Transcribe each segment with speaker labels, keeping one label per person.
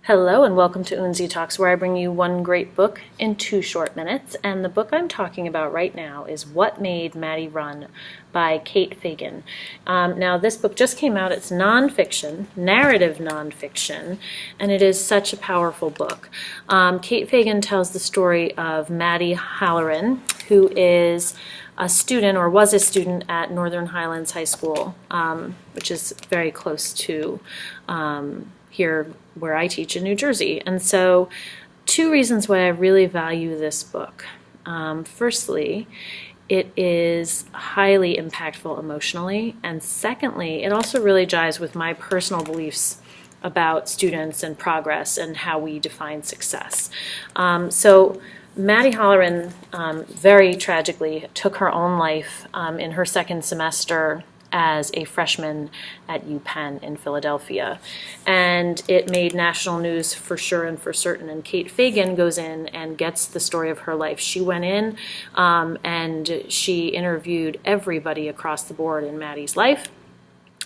Speaker 1: Hello and welcome to Unzi Talks, where I bring you one great book in 2 short minutes. And the book I'm talking about right now is What Made Maddy Run by Kate Fagan. Now, this book just came out. It's nonfiction, narrative nonfiction, and it is such a powerful book. Kate Fagan tells the story of Maddy Halloran, who is a student or was a student at Northern Highlands High School, which is very close to here where I teach in New Jersey. And so 2 reasons why I really value this book. Firstly, it is highly impactful emotionally, and secondly, it also really jives with my personal beliefs about students and progress and how we define success. So Maddy Halloran very tragically took her own life in her 2nd semester as a freshman at UPenn in Philadelphia. And it made national news for sure and for certain. And Kate Fagan goes in and gets the story of her life. She went in and she interviewed everybody across the board in Maddy's life,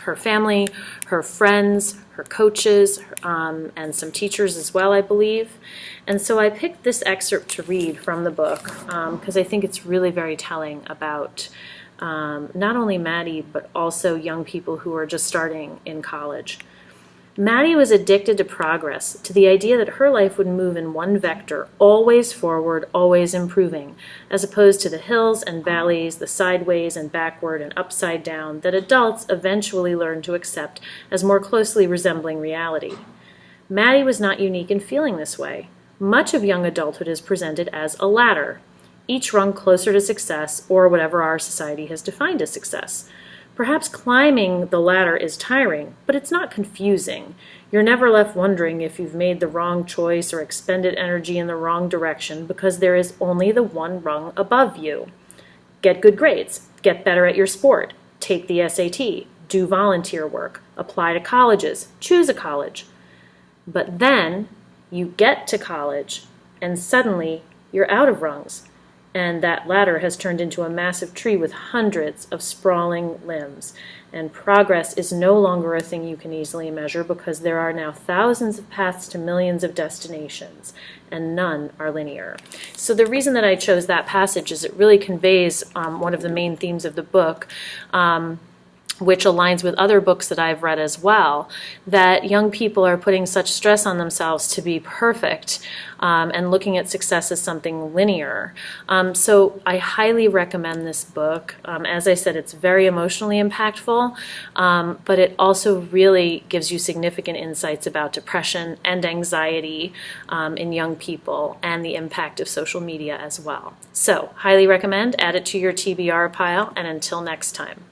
Speaker 1: her family, her friends, her coaches, and some teachers as well, I believe. And so I picked this excerpt to read from the book because I think it's really very telling about not only Maddy, but also young people who are just starting in college. Maddy was addicted to progress, to the idea that her life would move in one vector, always forward, always improving, as opposed to the hills and valleys, the sideways and backward and upside down that adults eventually learn to accept as more closely resembling reality. Maddy was not unique in feeling this way. Much of young adulthood is presented as a ladder, each rung closer to success, or whatever our society has defined as success. Perhaps climbing the ladder is tiring, but it's not confusing. You're never left wondering if you've made the wrong choice or expended energy in the wrong direction because there is only the one rung above you. Get good grades, get better at your sport, take the SAT, do volunteer work, apply to colleges, choose a college. But then you get to college and suddenly you're out of rungs. And that ladder has turned into a massive tree with hundreds of sprawling limbs. And progress is no longer a thing you can easily measure because there are now thousands of paths to millions of destinations, and none are linear. So the reason that I chose that passage is it really conveys one of the main themes of the book, which aligns with other books that I've read as well, that young people are putting such stress on themselves to be perfect and looking at success as something linear. So I highly recommend this book. As I said, it's very emotionally impactful, but it also really gives you significant insights about depression and anxiety in young people and the impact of social media as well. So highly recommend, add it to your TBR pile, and until next time.